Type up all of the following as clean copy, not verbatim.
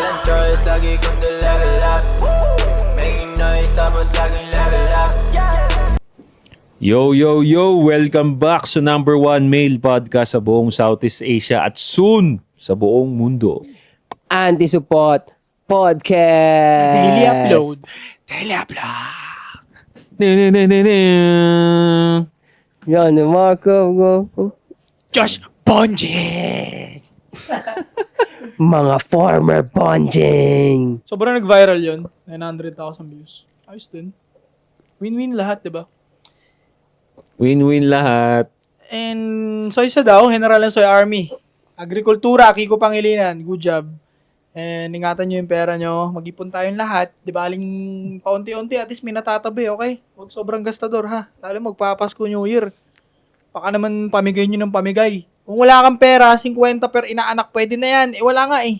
Walang choice, lagi kong level up. Making noise, tapos laging level up. Yo, yo, yo! Welcome back sa number one male podcast sa buong Southeast Asia at soon sa buong mundo. Anti-Support Podcast. Daily upload. Daily upload. Yan, Marco. Josh Bonjes. Mga former bonjing. Sobrang nag-viral yun. 900,000 views. Ayos din. Win-win lahat, diba? Win-win lahat. And soy sa daw, General ng Soy Army. Agrikultura, Kiko Pangilinan. Good job. And ingatan nyo yung pera nyo. Mag-ipon tayong lahat. Di ba, aling paunti-unti, at least may natatabi, okay? Huwag sobrang gastador, ha? Lalo magpapasko New Year. Baka naman pamigay nyo ng pamigay. Kung wala kang pera, 50 per inaanak, pwede na yan. Wala nga eh.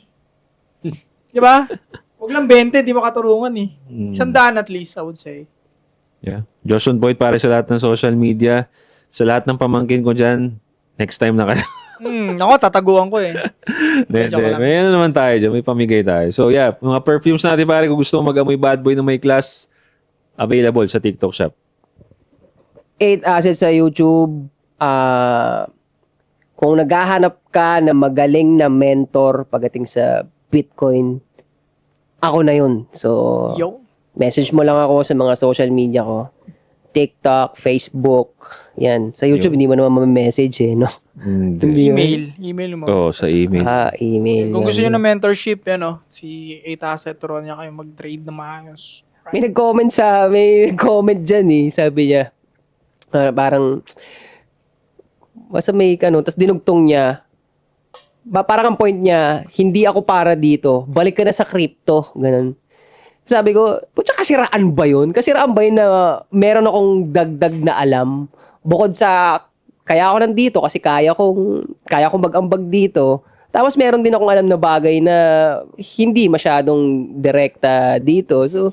Di ba? Huwag lang 20, di makaturungan eh. 100 at least, I would say. Yeah. Josh on point para sa lahat ng social media. Sa lahat ng pamangkin ko dyan, next time na kayo. Ako, tataguan ko eh. Joke lang. May ano naman tayo dyan, may pamigay tayo. So yeah, mga perfumes natin pare, kung gusto mo mag-amoy bad boy na may class, available sa TikTok shop. 8 assets sa YouTube. Kung naghahanap ka na magaling na mentor pagdating sa Bitcoin, ako na yun. So, Yo. message mo lang ako sa mga social media ko. TikTok, Facebook, yan. Sa YouTube, hindi mo naman ma-message eh, no? Email mo. Oo, sa email. Email. Kung yan. gusto nyo ng mentorship, yan o. Si 8 Asset, turuan niya kayo mag-trade na maayos. May nag-comment dyan eh. Sabi niya, parang, basta may tapos dinugtong niya, parang ang point niya, hindi ako para dito, balik ka na sa crypto, ganun. Sabi ko, putya, kasiraan ba yun? Kasiraan ba yun na meron akong dagdag na alam? Bukod sa, kaya ako nandito kasi kaya kong mag-ambag dito. Tapos meron din akong alam na bagay na hindi masyadong direkta dito. So,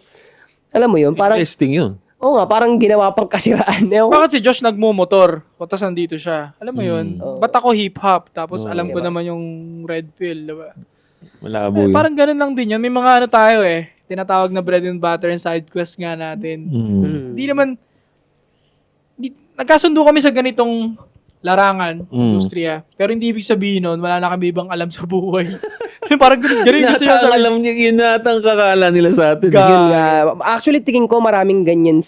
alam mo yun, parang, Interesting yun. oo nga, parang ginawa pang kasiraan. Bakit si Josh nagmumotor? Tapos nandito siya. Alam mo yun? Ba't ako hip-hop? Tapos alam ko naman yung red pill, diba? Malabo yun. Parang ganun lang din yun. May mga ano tayo eh. Tinatawag na bread and butter and side quest nga natin. Hindi naman, nagkasundo kami sa ganitong larangan, industriya. Pero hindi ibig sabihin nun, wala na kami ibang alam sa buhay. Parang ganun gusto nyo sa alam niyo, yun natang kakala nila sa atin. Yun nga. Actually, tingin ko maraming ganyang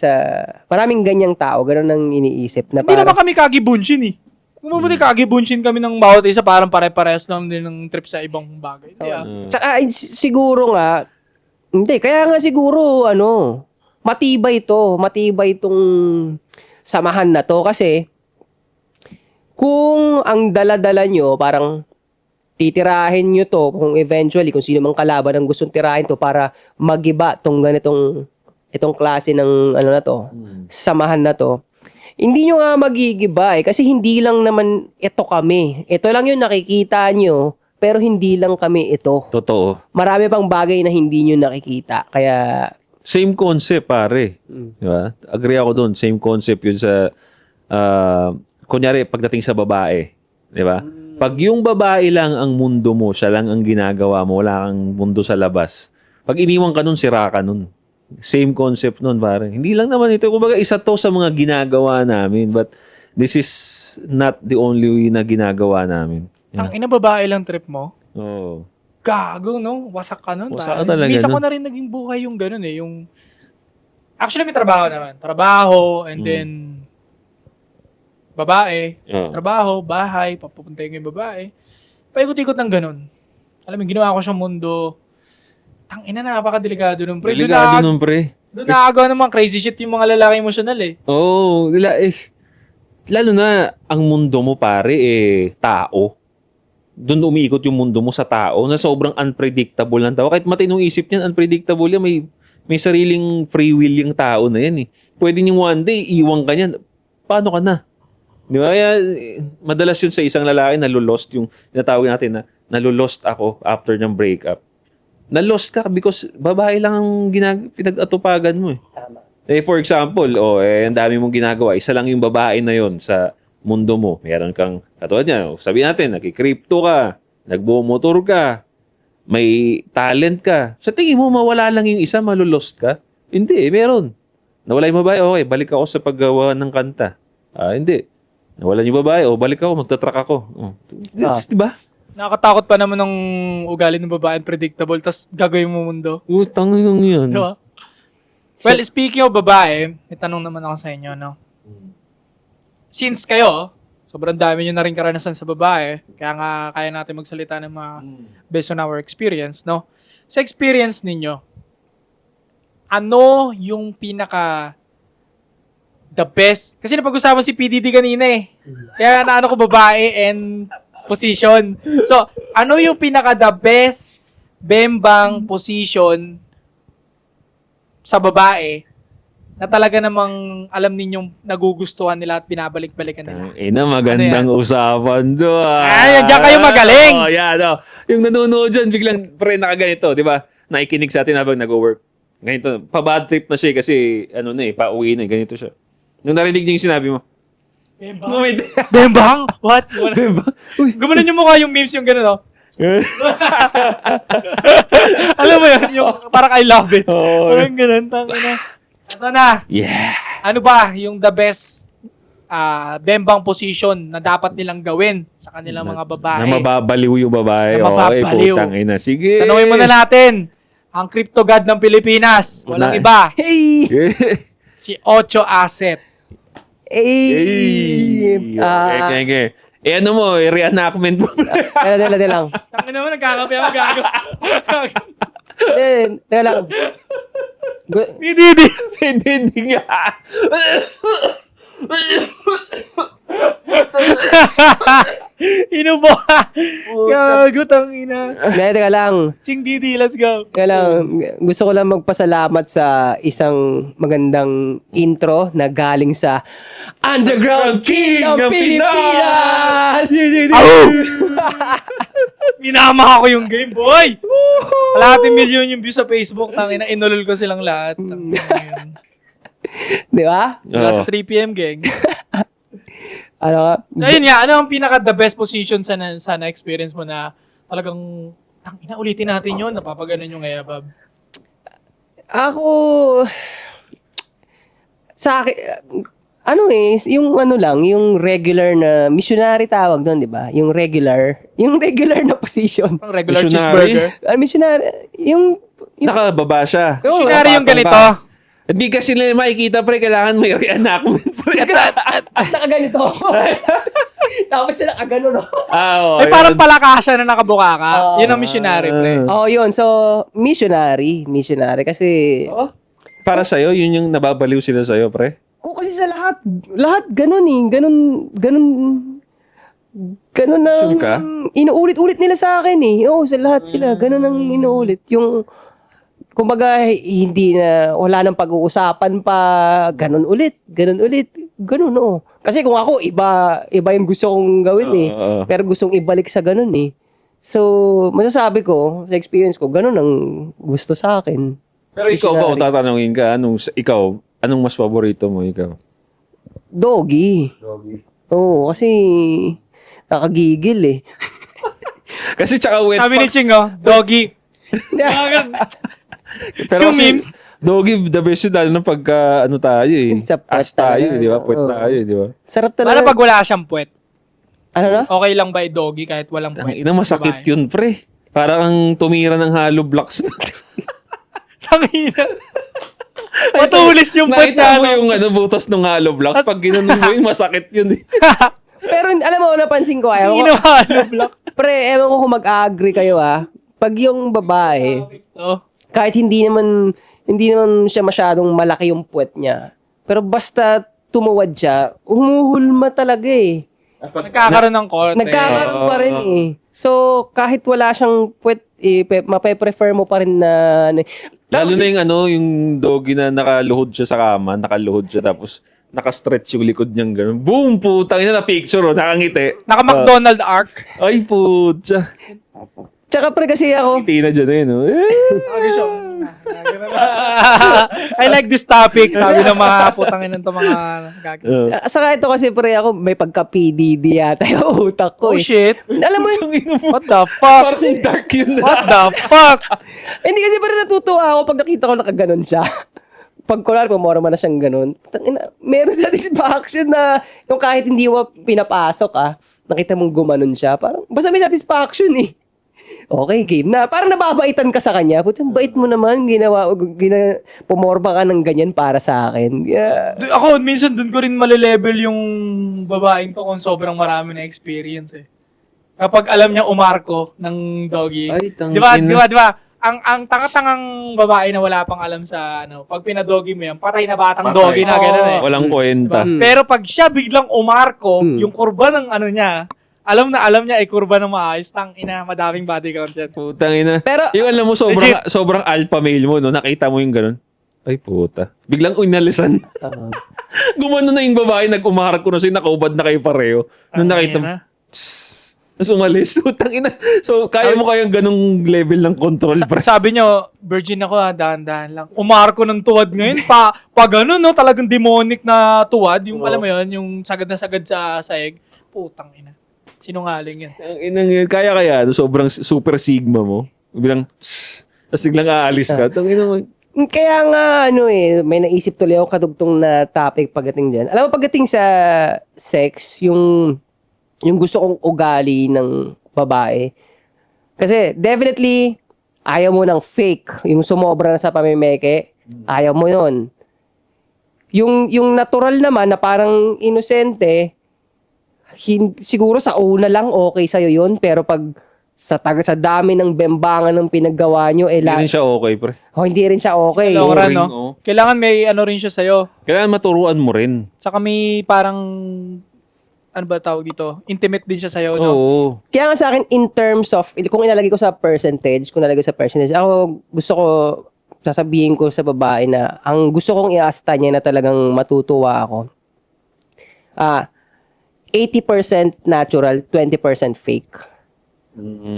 tao, ganun ang iniisip. Na Hindi naman kami kagibunshin eh. Kung mabuti kagibunshin kami ng bawat isa, parang pare-parehas lang din ng trip sa ibang bagay. Tsaka siguro nga, hindi, kaya nga siguro, matibay itong samahan na to kasi kung ang dala-dala nyo, parang titirahin nyo to, kung eventually, kung sino mang kalaban ang gustong tirahin to para magiba itong klase ng samahan na to, hindi nyo nga magigiba kasi hindi lang naman ito kami. Ito lang yung nakikita nyo, pero hindi lang kami ito. Totoo. Marami pang bagay na hindi nyo nakikita. Kaya, Same concept, pare. Diba? Agree ako dun. Same concept yun sa, kunyari, pagdating sa babae. Diba? Pag yung babae lang ang mundo mo, siya lang ang ginagawa mo, wala kang mundo sa labas. Pag iniwan ka nun, sira ka nun. Same concept nun, pare. Hindi lang naman ito. Kumbaga, isa to sa mga ginagawa namin. But this is not the only way na ginagawa namin. Ang ina babae lang trip mo? Oo. Gago, no? Wasak ka nun. Wasak ka talaga Minsan nun. ko na rin naging buhay yung ganun eh. Yung... Actually, may trabaho naman. Trabaho, and then... Babae. Oo. Trabaho, bahay, papupunta yung babae. Paikot-ikot ng ganun. Alam mo, ginawa ko siyang mundo. Tangina, napakadelikado nun, pre. Delikado nun, pre. Doon nakagawa ng mga crazy shit yung mga lalaki emosyonal eh. Oo. Lalo na, ang mundo mo, pare, tao. Doon umiikot yung mundo mo sa tao na sobrang unpredictable ng tao. Kahit matinong isip niyan, unpredictable yan. May sariling free will yung tao na yan eh. Pwede niyong one day, iwan ka niyan. Paano ka na? Di ba? Kaya, madalas yun sa isang lalaki, nalulost yung, natawag natin na, nalulost ako after ng breakup. Nalost ka because babae lang ang pinag-atupagan mo eh. Tama. For example, ang dami mong ginagawa, isa lang yung babae na yon sa mundo mo. Meron kang, katulad niya, sabihin natin, nagki-crypto ka, nagbumotor ka, may talent ka. Sa tingin mo, mawala lang yung isa, malulost ka? Hindi, meron. Nawala yung babae, okay, balik ako sa paggawa ng kanta. Hindi. Nawala yung babae, balik ako, magtatrack ako. Diba? Nakakatakot pa naman ng ugali ng babae, predictable, tas gagawin mo mundo. Utang yung yun. Diba? Well, speaking of babae, may tanong naman ako sa inyo, no? Since kayo, sobrang dami nyo na rin karanasan sa babae, kaya nga kaya natin magsalita ng mga based on our experience, no? Sa experience ninyo, ano yung pinaka the best? Kasi napag-usapan si PDD kanina eh. Kaya naano ko babae and position. So, ano yung pinaka the best bembang position sa babae na talaga namang alam ninyong nagugustuhan nila at binabalik-balikan nila? Magandang usapan doon. Ay, diyan kayo magaling. Yan. Yung nanonood dyan, biglang pre nakaganito, di ba? Nakikinig sa atin habang nag-work. Ganito, pa-bad trip na siya kasi pauwi na, ganito siya. Nung narinig niya yung sinabi mo, Bembang? Bembang? What? Bembang? Gumanon yung mukha yung memes yung gano'n, no? Alam mo yun? Yung parang I love it. Parang gano'n. Ito na. Yeah. Ano ba yung the best bembang position na dapat nilang gawin sa kanilang mga babae? Na mababaliw yung babae. Na mababaliw. Putang ina. Sige. Tanungin muna natin. Ang crypto god ng Pilipinas. Walang iba. Hey! Si Ocho Asset. Okay. Ano mo, reenactment mo. Teka lang. Tangin naman, nagkakape ako, gago. Teka lang. Hindi nga. Inubo. Gago, tangina. Teka lang. Ching Didi, let's go. Kaya lang, gusto ko lang magpasalamat sa isang magandang intro na galing sa Underground King ng Pilipinas! Minama ako yung game, boy! Kalahating milyon yung views sa Facebook. Tangina, inulol ko silang lahat. Di ba? Wala sa 3PM, gang. Ano ka? So, ayun nga. Ano ang pinaka-the best position sa na-experience mo na talagang, tangina, ulitin natin yun. Napapaganon yung ngayabab. Ako, sa akin, yung regular na missionary tawag doon, di ba? Yung regular na position. Ang regular Missionary? cheeseburger. Missionary, yung Nakababa siya. Missionary yung ganito. Hindi kasi nila makikita, pre. Kailangan may reenactment, pre. at nakaganito ako. Tapos sila nakagano, no? Ay, parang palakasya na nakabuka ka. Yun ang missionary, pre. Yun. So, missionary. Kasi, Para sa'yo, yun yung nababaliw sila sa'yo, pre. kasi sa lahat ganun eh. Ganun ang Sure ka? inuulit-ulit nila sa akin eh. Oo, sa lahat sila. Ganun ang inuulit. Yung, kumbaga, hindi na, wala nang pag-uusapan pa, ganun ulit. Ganun, oo. Kasi kung ako, iba yung gusto kong gawin eh. Pero gustong ibalik sa ganun eh. So, masasabi ko, sa experience ko, ganun ang gusto sa akin. Pero ikaw ba, kung tatanungin ka, anong mas paborito mo, ikaw? Doggy. Oo, kasi nakagigil eh. Kasi tsaka wet Sabi ni fox. Ching, doggy. Pero yung kasi, memes. doggy, the best yun, lalo na pagka, tayo eh. Sa puwet As tayo, talaga. di ba? Puwet Oo. tayo, di ba? Sarap Paano talaga. pag wala siyang puwet? Ano na? Okay lang ba i-doggy kahit walang Ang puwet? ina, masakit yun, pre. Parang ang tumira ng hollow blocks. Tangina. Matulis yung puwet Nakita mo na. yung butas ng hollow blocks. Pag ginanon mo yun, masakit yun eh. Pero alam mo, napansin ko, ayaw ko. Ginawa blocks. Pre, ewan ko kung mag-agree kayo pag yung babae, kahit hindi naman siya masyadong malaki yung puwet niya, pero basta tumuwad siya, umuhulma talaga eh. Nagkakaroon ng korte. Nagkakaroon pa rin eh. So, kahit wala siyang puwet, mape-prefer mo pa rin na. Lalo na yung doggy na nakaluhod siya sa kama, tapos naka-stretch yung likod niyang gano'n. Boom! Putang ina na picture, nakangiti. Naka-McDonald arc. Ay, putya. Tsaka pre kasi ako, Ngiti na dyan eh, no? Okay siya. I like this topic, sabi ng mga putangin ng mga gagawin. Saka ito kasi pre ako may pagka-PDD yata yung utak ko Oh eh. shit. Alam mo, What the fuck? Parang dark yun. What the fuck? hindi kasi parang natutuwa ako pag nakita ko nakaganon siya. Pag kunwari, pumorma na siyang ganun. Meron satisfaction na yung kahit hindi mo pinapasok nakita mong gumanon siya. Parang, basta may satisfaction eh. Okay, game na. Parang nababaitan ka sa kanya. Putang bait mo naman. Pumorma ka ng ganyan para sa akin. Yeah. Ako, minsan dun ko rin malilevel yung babaeng to kung sobrang marami na experience eh. Kapag alam niya umarko ng doggy. Ay, Di ba? Ang tanga-tangang babae na wala pang alam sa pag pinadoggy mo yan, patay na batang Patay. doggy na gano'n eh. Walang kwenta. Diba? Pero pag siya biglang umarko, yung kurba ng niya, alam niya ay kurba ng maayos, ina, madaming body count yan. Putang ina. Pero, Yung alam mo, sobrang alpha male mo, no? Nakita mo yung ganun. Ay, puta. Biglang inalisan. Gumano na yung babae, nag-umaharap ko na siya, nakaubad na kayo pareho. Nung nakita mo, tapos umalis. Putang ina. So, kaya mo kayang ganung level ng control, pre. Sabi nyo, virgin ako dahan-dahan lang. Umarko ng tuwad ngayon, pa gano'n, no? Talagang demonic na tuwad. Yung, alam mo yun, yung sagad na sagad sa saeg. Putang ina. Sinungaling yan. Ang inang yun, kaya, no? Sobrang super sigma mo. Bilang, tapos biglang aalis ka. Tang ina mo. kaya nga, may naisip tuloy ako kadugtong na topic pagdating dyan. Alam mo, pagdating sa sex, yung gusto kong ugali ng babae. Kasi definitely, ayaw mo ng fake. Yung sumobra na sa pamimeke, ayaw mo yun. Yung natural naman na parang inosente, siguro sa una lang okay sa'yo yun, pero pag sa dami ng bembangan ng pinaggawa nyo, Hindi rin siya okay, pre. hindi rin siya okay. Kailangan, ring, no? Kailangan may rin siya sa'yo. Kailangan maturuan mo rin. Saka may parang, ano ba tawag dito? Intimate din siya sa'yo, no? Oo. Kaya nga sa akin, in terms of, kung ilalagay ko sa percentage, ako gusto ko, sasabihin ko sa babae na, ang gusto kong iasta niya na talagang matutuwa ako, 80% natural, 20% fake.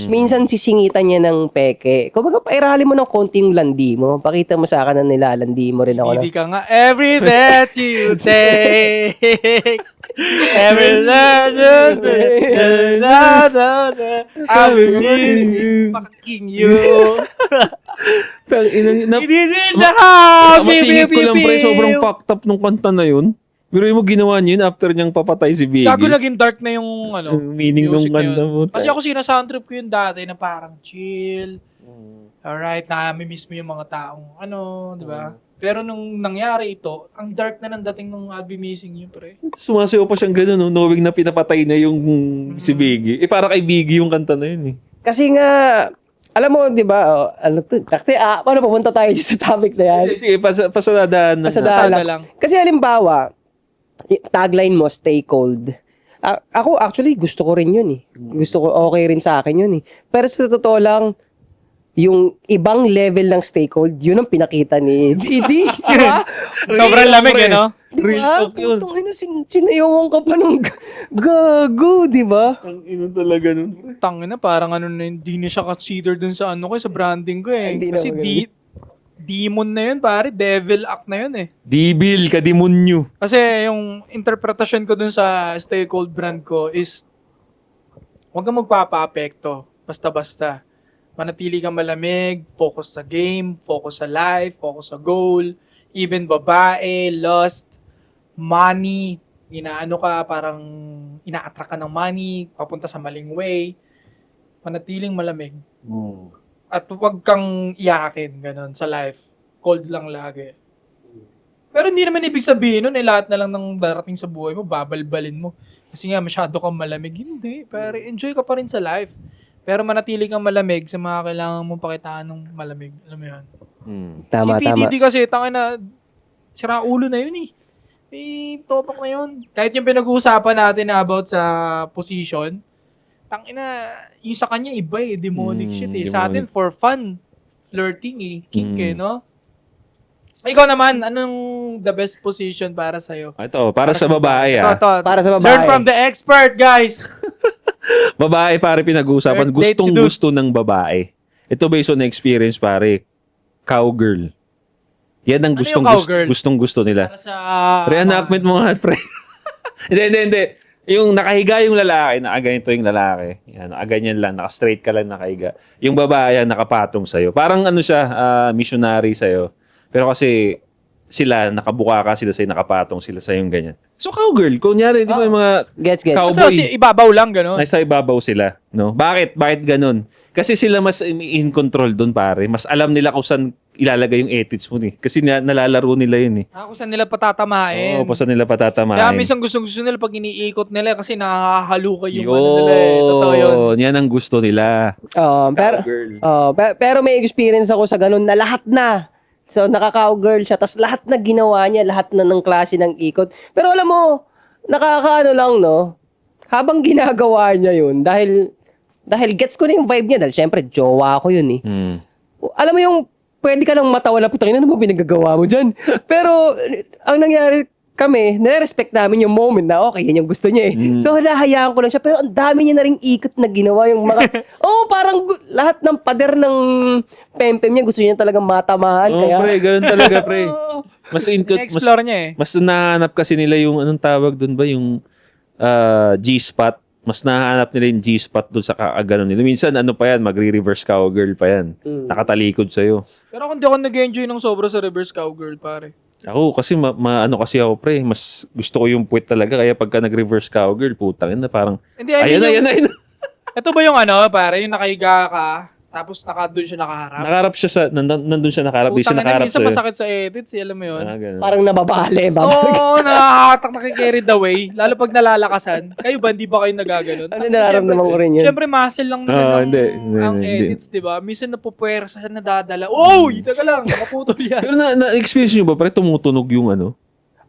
Minsan sisingitan niya ng peke. Kung baga, pairali mo ng konting landi mo, pakita mo sa akin na nilalandi mo rin ako. Hindi ka nga, every that you take, every that you take, I will miss you, fucking you. Tang inang, It is in the house, masingit ko lang, pre. Sobrang fucked up nung kanta na yun. Pero mo ginawa niya yun after niyang papatay si Biggie. Gago naging dark na yung Yung meaning nung music na kanta yun. mo. Kasi ako sinasoundtrip ko yung dati na parang chill. Alright, nami-miss mo yung mga taong di ba? Pero nung nangyari ito, ang dark na ng dating nung I'll Be Missing You, pre. Sumasayaw pa siyang gano'n, no? Knowing na pinapatay na yung si Biggie. Para kay Biggie yung kanta na yun, eh. Kasi nga, alam mo, di ba, paano pupunta tayo sa topic na yan? Sige, pasadaan na. Pasadahan lang. Kasi halimbawa, tagline mo, stay cold. Ako, actually, gusto ko rin yun eh. Gusto ko, okay rin sa akin yun eh. Pero sa totoo lang, yung ibang level ng stay cold, yun ang pinakita ni Didi. Di ba? Sobrang lamig, no? Di Real ba? talk yun. Putang ina, sinayawan ka pa ng gago, di ba? Ang ino talaga nun. Tangina, parang hindi na siya consider dun sa sa branding ko eh. Hindi na Kasi magaling. demon na yun, pare. Devil act na yun eh. Dibil, kadimonyo. Kasi yung interpretasyon ko dun sa Stay Cold brand ko is huwag kang magpapa-apekto. Basta-basta. Manatili kang malamig, focus sa game, focus sa life, focus sa goal, even babae, lust, money, parang ina-attract ka ng money, papunta sa maling way. Manatiling malamig. At huwag kang iyakin, ganun, sa life. Cold lang lagi. Pero hindi naman ibig sabihin nun, lahat na lang ng darating sa buhay mo, babalbalin mo. Kasi nga, masyado kang malamig. Hindi, pero enjoy ka pa rin sa life. Pero manatili kang malamig sa mga kailangan mong pakitaan ng malamig. Alam mo yan? Tama, Si PDD kasi, tangina, sira ulo na yun eh. May topak na yun. Kahit yung pinag-uusapan natin about sa position, tangina, yung sa kanya iba eh, demonic shit eh. Sa atin, for fun, flirting eh, kink eh, no? Ikaw naman, anong the best position para sa'yo? Ito, para sa babae, ah. Ito. Para sa babae. Learn from the expert, guys! Babae, pare, pinag-uusapan. Date seduce. Gustong-gusto ng babae. Ito based on experience, pare. cowgirl. Yan ang Ano yung cowgirl? gustong-gusto nila. Para sa... Reenactment mo nga, pre. Hindi. Yung nakahiga yung lalaki, nakaganito yung lalaki. Yan, nakaganyan lang, naka-straight ka lang nakahiga. Yung babae, nakapatong sa'yo. Parang ano siya, missionary sa'yo. Pero kasi sila, nakabuka ka sila sa'yo, nakapatong sila sa'yo yung ganyan. So, cowgirl, kunyari, di ba yung mga Gets. cowboy, Basta ibabaw lang, gano'n. nasa ibabaw sila. No? Bakit ganun? Kasi sila mas in control doon, pare. Mas alam nila kung saan ilalagay yung edits mo. Kasi nalalaro nila yun. Kung saan nila patatamain. Oo, pa saan nila patatamahin. Kaya minsan gusto nila pag iniikot nila kasi nakakahalukay yung ano nila eh. Totoo yun. Yan ang gusto nila. Pero pero may experience ako sa ganun na lahat na. So nakaka-cowgirl siya, tas lahat na ginawa niya, lahat na ng klase ng ikot. Pero alam mo, nakakaano lang no. Habang ginagawa niya yun, dahil gets ko na yung vibe niya, dahil syempre jowa ko yun eh. Alam mo yung pwede ka nang matawa na putang ina, ano mo pinagagawa mo dyan? Pero ang nangyari kami, nare-respect namin yung moment na okay, yan yung gusto niya eh. So hinahayaan ko lang siya, pero ang dami niya na ring ikot na ginawa yung mga parang lahat ng pader ng pempem niya gusto niya talagang matamaan. Kaya Pre, ganun talaga, pre. Mas Na-explore niya eh. Mas nahanap kasi nila yung anong tawag doon ba, yung G-spot. Mas nahanap nila yung G-spot doon sa kaaganon nila. Minsan, ano pa yan, magre-reverse cowgirl pa yan. Nakatalikod sa'yo. Pero kung di ako nag-enjoy ng sobra sa reverse cowgirl, pare. Ako, kasi ano kasi ako, pre, mas gusto ko yung puwet talaga. Kaya pagka nag-reverse cowgirl, putang ina, parang, Hindi, I ayan mean na. Ito ba yung ano, pare, yung nakahiga ka, tapos doon siya nakaharap? Nakaharap siya nandun siya nakaharap. Di siya Putang ina, nakaharap minsan sa'yo. masakit sa edits, alam mo yun? Ganun. parang nababale. Oo, nakakahatak, nakikarried away. Lalo pag nalalakasan. Kayo ba, hindi ba kayo nagaganon? Ano nararamdaman ko rin yun? Siyempre, muscle lang naman hindi, ang hindi. edits, di ba? Minsan napupuwersa siya, nadadala. Oh, teka lang, maputol yan. Pero na-experience nyo ba, pre, tumutunog yung ano?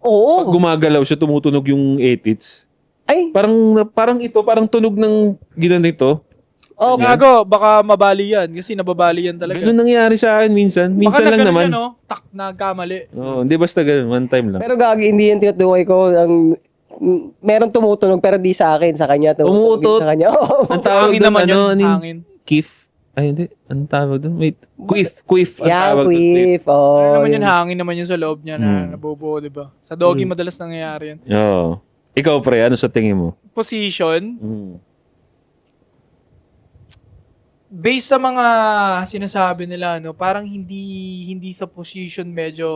Pag Oo. gumagalaw siya, tumutunog yung edits. Ay, Parang tunog ng ginanito. Gago, baka mabali yan. Kasi nababali yan talaga. Ganun nangyari sa akin minsan. Minsan lang naman. Yan, no? Tak, nagkamali. Hindi basta ganun. One time lang. pero gagi, hindi yan tinutukoy ko. Meron tumutunog pero di sa akin, sa kanya. Umuutot. Sa kanya. Oo. Ang tawag Hangin doon, naman yun, yung hangin. Kif. Ay, hindi. Anong tawag doon? Wait. Quif. Ang Yeah, tawag doon, quif. Ano naman yun. yun, hangin naman yun sa loob niya na nabubuo, di ba? Sa doggy madalas nangyayari yan. Oo. Ikaw, pre, ano sa tingin mo? Position, based sa mga sinasabi nila, no, parang hindi sa position medyo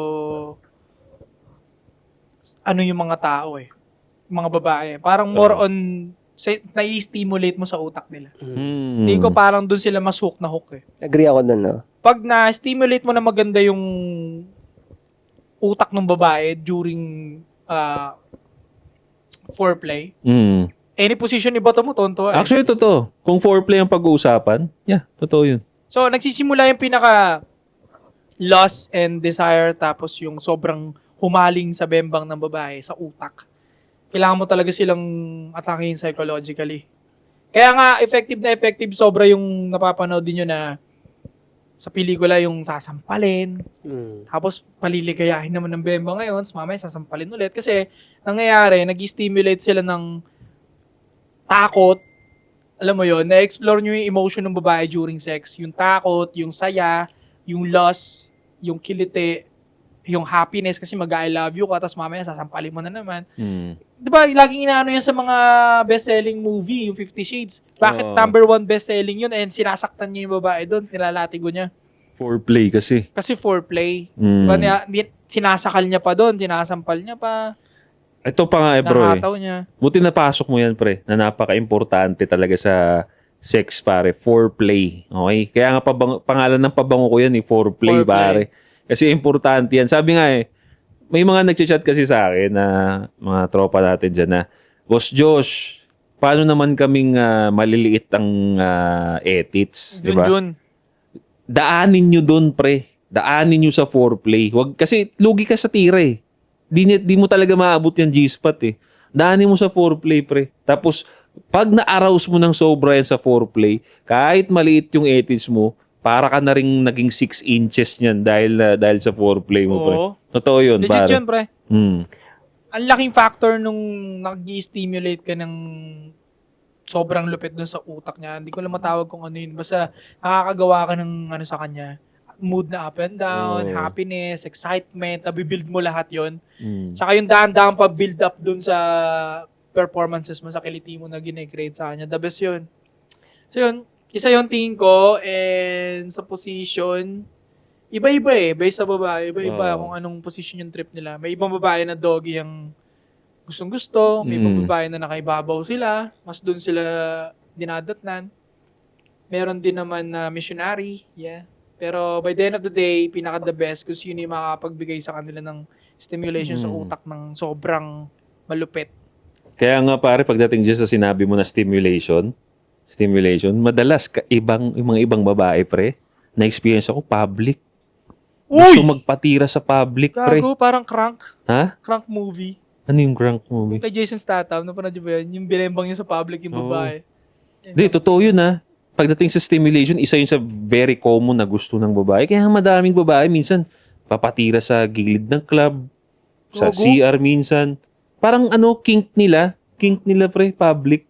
ano yung mga tao eh. Mga babae. Parang more on nai-stimulate mo sa utak nila. Hindi ko parang doon sila mas hook na hook eh. Agree ako dun, no? Pag na-stimulate mo na maganda yung utak ng babae during foreplay, any position iba mo, tonto eh. Actually, totoo. Kung foreplay ang pag-uusapan, totoo yun. So, nagsisimula yung pinaka lust and desire tapos yung sobrang humaling sa bembang ng babae, sa utak. Kailangan mo talaga silang atakin psychologically. Kaya nga, effective sobra yung napapanood din nyo na sa pelikula yung sasampalin, tapos paliligayahin naman ng bemba ngayon, mamaya sasampalin ulit. Kasi, nangyayari, nag-stimulate sila ng takot, alam mo yon, na-explore nyo yung emotion ng babae during sex. Yung takot, yung saya, yung loss, yung kiliti, yung happiness kasi mag-I love you ka, tapos mamaya sasampalin mo na naman. Di ba, laging inaano yan sa mga best-selling movie, yung 50 Shades. Bakit number 1 best-selling yun and sinasaktan niya yung babae doon, nilalatigo niya. Foreplay kasi. Kasi foreplay. Di ba, sinasakal niya pa doon, sinasampal niya pa. Ito pa nga bro Nakataw niya. Buti napasok mo yan, pre, na napaka-importante talaga sa sex, pare. Foreplay. Okay? Kaya nga pangalan ng pabango ko yan, foreplay, pare. Kasi importante yan. Sabi nga may mga nagchat kasi sa akin na mga tropa natin dyan na, Boss Josh, paano naman kaming maliliit ang edits? Diba? Daanin nyo dun, pre. Daanin nyo sa foreplay. Kasi lugi ka sa tira eh. Di mo talaga maabot yung G-spot eh. Daanin mo sa foreplay, pre. Tapos, pag na-arouse mo ng sobra yan sa foreplay, kahit maliit yung edits mo, para ka na rin naging 6 inches niyan dahil sa foreplay mo, pre. Totoo yun, legit pare. Yun, pre. Ang laking factor nung nag-stimulate ka ng sobrang lupit dun sa utak niya. Hindi ko lang matawag kung ano yun. Basta nakakagawa ka ng ano sa kanya. mood na up and down, Oo. happiness, excitement, nabibuild mo lahat yon. Mm. Saka yung dahan-dahan pa-build up dun sa performances mo, sa kiliti mo na gine-create sa kanya. The best yun. So yun, isa yung tingin ko, and sa position, iba-iba based sa babae, iba-iba Oo. kung anong position yung trip nila. May ibang babae na doggy ang gustong-gusto, may ibang babae na nakaibabaw sila, mas dun sila dinadatnan. Meron din naman na missionary, yeah. Pero by the end of the day, pinaka-the best kasi yun yung makakapagbigay sa kanila ng stimulation sa utak ng sobrang malupit. Kaya nga pare, pagdating dyan sa sinabi mo na stimulation, madalas yung mga ibang babae, pre, na-experience ako, public. Gusto magpatira sa public, pre. Gago, parang Crank. Ha? Crank movie. Ano yung crank movie? Kay Jason Statham, napanood niyo ba yun? Yung binembang niya sa public yung babae. Hindi, totoo yun ha. Pagdating sa stimulation, isa yun sa very common na gusto ng babae. Kaya madaming babae, minsan, papatira sa gilid ng club, sa Gago. CR minsan. Parang kink nila, pre, public.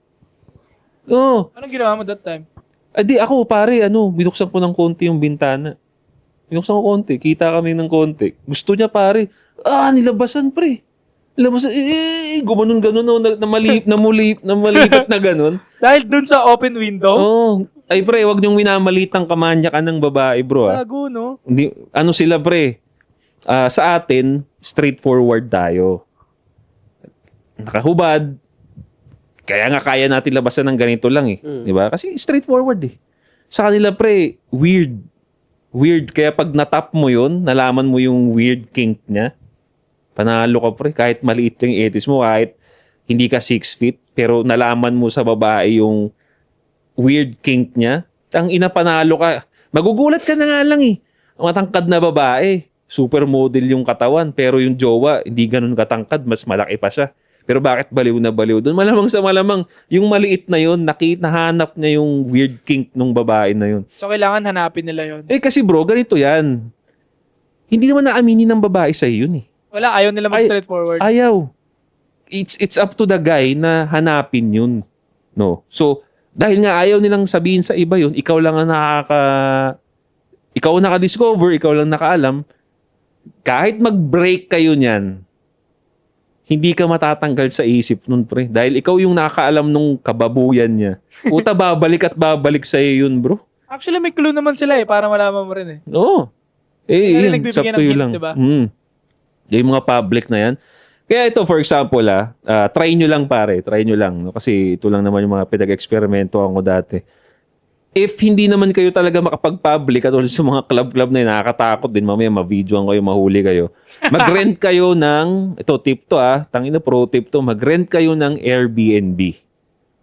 Oo. Anong ginawa mo that time? Di ako, pare, binuksan ko ng konti yung bintana. Binuksan ko konti, kita kami ng konti. Gusto niya, pare, nilabasan, pre. Nilabasan, gumanon-ganon, namulip na ganon. Dahil dun sa open window? Oo. Ay, pre, wag niyong minamalitang kamanyakan ng babae, bro. Gago, no? Hindi, sila, pre? Sa atin, straightforward tayo. Nakahubad. Kaya nga kaya natin labasan ng ganito lang eh. Di ba? Kasi straightforward eh. Sa kanila, pre, weird. Weird. Kaya pag natap mo yun, nalaman mo yung weird kink niya, panalo ka, pre. Kahit maliit yung etis mo, kahit hindi ka 6 feet, pero nalaman mo sa babae yung weird kink niya, ang inapanalo ka. Magugulat ka na nga lang eh. Ang matangkad na babae, supermodel yung katawan, pero yung jowa, hindi ganun katangkad, mas malaki pa siya. Pero bakit baliw na baliw doon? Malamang sa malamang, yung maliit na yun, nahanap niya yung weird kink nung babae na yun. So, kailangan hanapin nila yon. Kasi bro, ganito yan. Hindi naman naaminin ng babae sa yun eh. Wala, ayaw nila mag-straightforward. Ayaw. It's up to the guy na hanapin yun. No? So, dahil nga ayaw nilang sabihin sa iba yun, ikaw lang ang ikaw ang naka-discover, ikaw lang nakaalam, kahit mag-break kayo niyan, hindi ka matatanggal sa isip nun, pre. Dahil ikaw yung nakakaalam nung kababuyan niya. Puta, babalik at babalik sa'yo yun, bro. Actually, may clue naman sila para malaman mo rin eh. Oo. Kaya Yun, nagbibigay it's up ng to you hint, lang. diba? Yung mga public na yan. Kaya ito, for example, try nyo lang, pare. Try nyo lang. No? Kasi ito lang naman yung mga pinag-eksperimento ako dati. If hindi naman kayo talaga makapag-public at sa mga club-club na yun, nakakatakot din, mamaya ma-videoan kayo, mahuli kayo. Mag-rent kayo ng, ito tip to tangina pro tip to, mag-rent kayo ng Airbnb.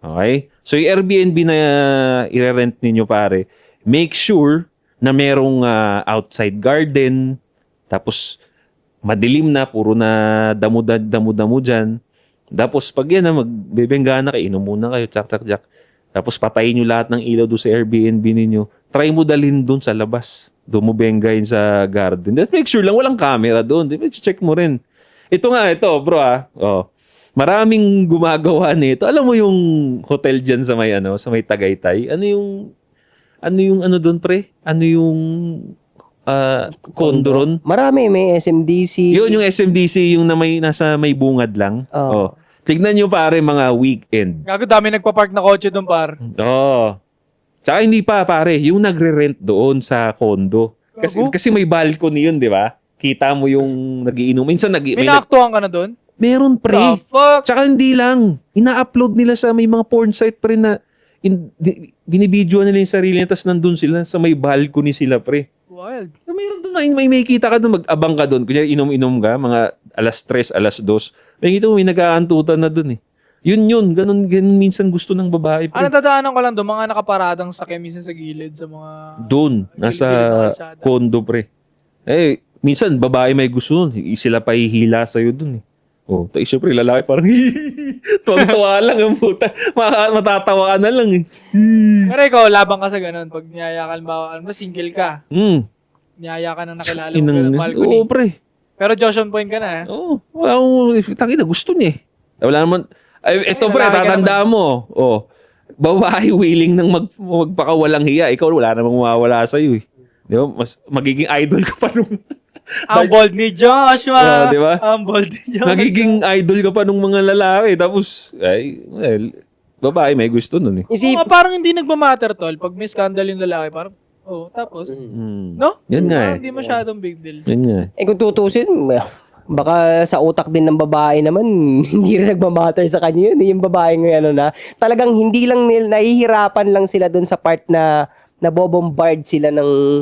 Okay? So yung Airbnb na i-rent ninyo, pare, make sure na merong outside garden, tapos madilim na, puro na damo-damo dyan. Tapos pag yan magbebengga na kayo, inom muna kayo, tsak. Tapos patayin nyo lahat ng ilaw doon sa Airbnb ninyo. Try mo dalhin doon sa labas. Doon mo benggayin sa garden. Just make sure lang walang camera doon. Check mo rin. Ito bro maraming gumagawa nito. Alam mo yung hotel dyan sa may Tagaytay? Ano yung doon, pre? Ano yung condo ron? Marami, may SMDC. Yun, yung SMDC, yung nasa may bungad lang. Oo. Tignan nyo, pare, mga weekend. Gago, dami nagpa-park na kotse doon, par. Oo. Tsaka hindi pa, pare, yung nagre-rent doon sa condo. Kasi may balcony yun, di ba? Kita mo yung nagiinom. Minsan May naaktuhan ka na doon? Meron, pre. The fuck? Tsaka hindi lang. Ina-upload nila sa may mga porn site, pre, na binibidyoan nila yung sarili nila, tapos nandun sila, sa may balcony sila, pre. Wild. Meron doon, may kita ka doon, mag-abang ka doon. Kunya, inom-inom ka, mga 3:00, 2:00. May kita mo, may nag-aantutan na doon eh. Yun, ganun minsan gusto ng babae. Ano dadaanan ko lang doon, mga nakaparadang sakya minsan sa gilid, sa mga... Doon, nasa gilid ng kalsada. condo, pre. Minsan, babae may gusto nun. Sila pa hihila sa'yo doon eh. Siyempre, lalaki parang tuwang-tuwa lang ang puta. Matatawa ka na lang eh. Pero ikaw, labang ka sa ganun. Pag niyaya ka, single ka. Niyaya ka ng nakilala mo ganun, balcony. Oo, pre. Pero Joshua point ka na eh. Oo. Tangina, gusto niya eh. Wala naman. Ito pre, lalaki ka tatandaan mo. Babae willing nang magpakawalang hiya. Ikaw, wala namang mawawala sa'yo eh. Di ba? Mas magiging idol ka pa nung Ang bold ni Joshua. Di ba? Ang bold ni Joshua. magiging idol ka pa nung mga lalaki. Tapos, babae may gusto nun eh. Isip, Parang hindi nagmamatter, tol. Pag may scandal yung lalaki, parang, tapos, no? Yan nga Parang eh. hindi masyadong big deal. Yan nga eh. kung tutusin, baka sa utak din ng babae naman, hindi rin nagmamatter sa kanya yun. Yung babae ngayon, talagang hindi lang nahihirapan lang sila dun sa part na nabobombard sila ng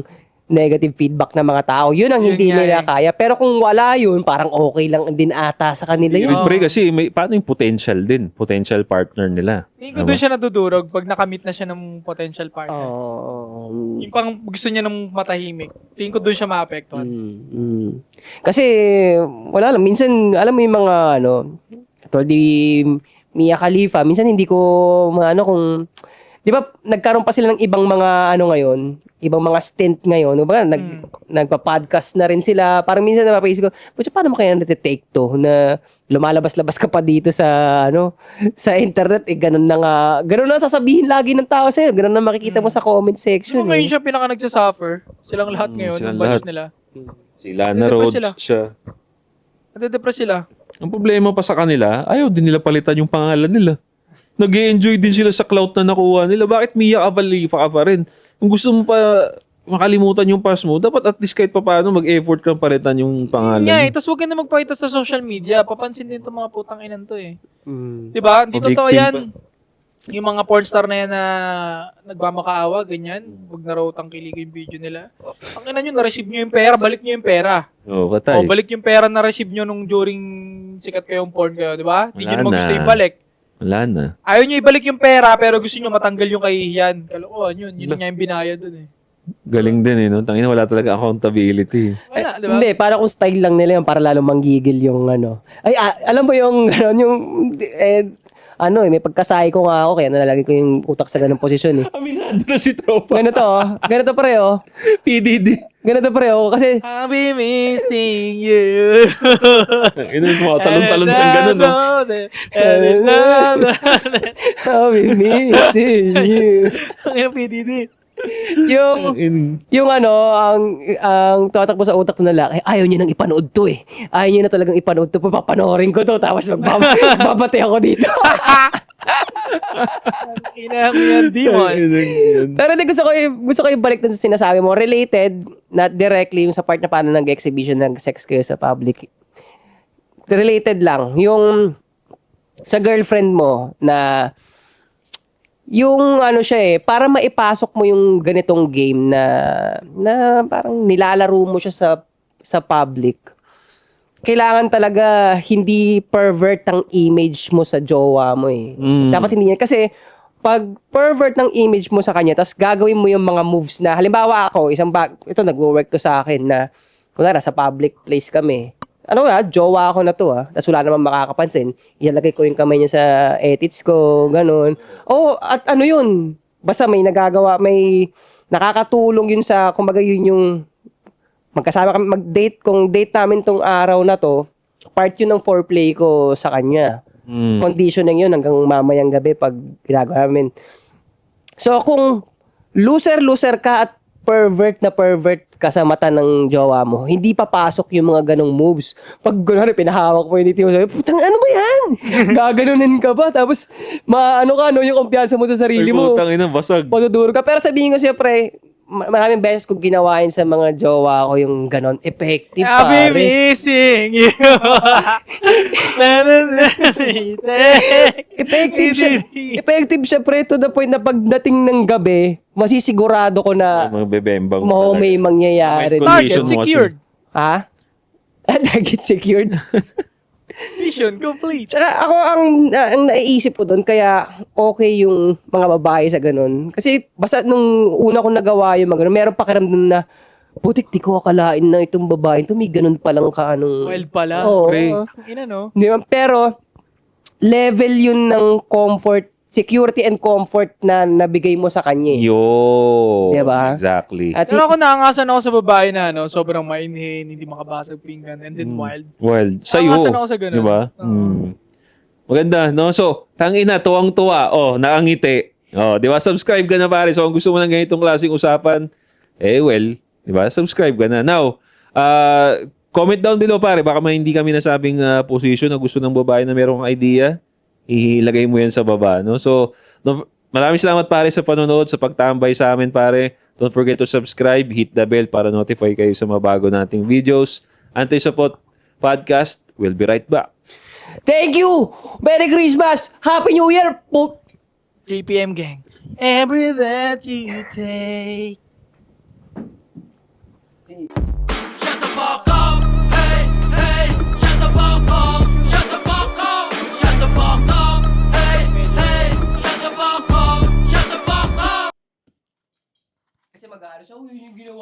negative feedback ng mga tao. Yun ang Yun hindi nga nila eh. kaya. Pero kung wala yun, parang okay lang din ata sa kanila yun. Pre, kasi paano yung potential din? Potential partner nila. Tingin ko doon siya nadudurog pag nakamit na siya ng potential partner. Yung pang gusto niya ng matahimik. Tingin ko doon siya maapektuhan. Kasi, wala lang. Minsan, alam mo yung mga, tulad di Mia Khalifa, minsan hindi ko, kung, di ba, nagkaroon pa sila ng ibang mga, ngayon, ibang mga stint ngayon. Diba, nagpa-podcast na rin sila. Parang minsan napapaisip ko, paano mo kaya natitake to na lumalabas-labas ka pa dito sa, sa internet, ganun na nga. Ganun na sasabihin lagi ng tao sa'yo. Ganun na makikita mo sa comment section. Diba ngayon siya pinaka nagsasuffer? Silang lahat ngayon, silang yung batch lahat. nila. Sila na Nade-depress Rhodes sila. siya. Nade-depress sila. Ang problema pa sa kanila, ayaw din nila palitan yung pangalan nila. Nag-e-enjoy din sila sa clout na nakuha nila. Bakit Mia Khalifa ka pa rin? Kung gusto mo pa makalimutan yung past mo, dapat at least kahit pa paano mag-effort kang palitan yung pangalan. Yeah, tapos huwag ka na magpakita sa social media. Papansin din itong mga putang inan to eh. Mm. Diba? Hindi totoo Victim yan. pa. Yung mga pornstar na yan na nagmamakaawa, ganyan. Huwag na raw tangkiligin yung video nila. Ang ina nyo, na-receive nyo yung pera, balik nyo yung pera. Patay. O, balik yung pera na receive nyo nung during sikat kayong porn kayo, di ba? Hindi nyo Wala naman na. gusto ibalik. Wala na. Ayaw nyo ibalik yung pera, pero gusto nyo matanggal yung kahihiyan. Kalokohan yun. Yun nga yung binayad dun eh. Galing din eh, no? Tangina, wala talaga accountability. Wala, di ba? Hindi, para kung style lang nila yun, para lalo manggigil yung Ay, alam mo yung, may pagkasay ko nga ako, kaya nalalagay ko yung utak sa ganung posisyon eh. Aminado na si Tropa. Ganito pareho. PDD. Ganito pareho, kasi, I'll be missing you. Ino mo, talon-talon kang ganun, no? I'll be missing you. Ang ina PDD. Yung ang tatakbo sa utak ng lalaki, ayaw niya nang ipanood to eh. Ayaw niya na talagang ipanood to, papanoorin ko to, tapos magbabate ako dito. Ina mo yan, demon. Pero hindi, gusto ko ibalik dun sa sinasabi mo. Related, not directly, yung sa part na paano nag-exhibition ng sex kayo sa public. Related lang. Yung sa girlfriend mo na yung siya para maipasok mo yung ganitong game na parang nilalaro mo siya sa public. Kailangan talaga hindi pervert ang image mo sa jowa mo eh. Dapat hindi yan. Kasi pag pervert ng image mo sa kanya, tas gagawin mo yung mga moves na, halimbawa ako, ito nagwo-work to sa akin na, kunwari, sa public place kami. Jowa ako na to tas wala namang makakapansin. Ilalagay ko yung kamay niya sa etits ko, ganun. At yun, basta may nagagawa, may nakakatulong yun sa, kumbaga yun yung, magkasama kami, mag-date, kung date namin tong araw na to, part yun ng foreplay ko sa kanya. Conditioning yun hanggang mamayang gabi pag ginagawa namin. So, kung loser ka at pervert ka sa mata ng jowa mo, hindi papasok yung mga ganong moves. Pag gano'n, pinahawak mo yung sabi, putang ano ba yan? Gaganunin ka ba? Tapos, yung kumpiyansa mo sa sarili mo. Putang ina, basag. Paduduro ka. Pero sabihin ko siyempre, maraming beses kong ginawain sa mga jowa ko yung ganon. Effective, I'll be pare. missing you. Effective siya, pre, to the point na pagdating ng gabi, masisigurado ko na Mga bebembang. may mangyayari. May Target condition mo kasi. secured. Ha? Target secured. Mission complete. Tsaka ako, ang naiisip ko doon, kaya okay yung mga babae sa ganun. Kasi basta nung una ko nagawa yung mga ganun, meron pakiramdam na, putik, di ko akalain na itong babae, ito may ganun palang Wild pala. Oo. Pre. Ina, no? Di ba? Pero, level yun ng comfort, security and comfort na nabigay mo sa kanya. Diba? Exactly. At Pero ako naangasan ako sa babae na sobrang mainhin, hindi makabasag pinggan, and then wild. Wild. Sa'yo. Naangasan ako sa ganun. Diba? Maganda, no? So, tangina, tuwang-tuwa. Nakangiti. Di ba? Subscribe ka na, pare. So, kung gusto mo ng ganitong klaseng usapan, well, Diba? Subscribe ka na. Now, comment down below pare, baka may hindi kami nasabing position na gusto ng babae na merong idea, ilagay mo yan sa baba. No? So, maraming salamat pare sa panonood, sa pagtambay sa amin pare. Don't forget to subscribe, hit the bell para notify kayo sa mga bago nating videos. Antay sa podcast. We'll be right back. Thank you! Merry Christmas! Happy New Year! 3 p.m. gang. Every breath you take. Shut the fuck up, hey, hey, shut the fuck up, shut the fuck up, shut the fuck up, hey, hey, shut the fuck up, shut the fuck up. Kasi mag-aaral siya, yun yung ginawa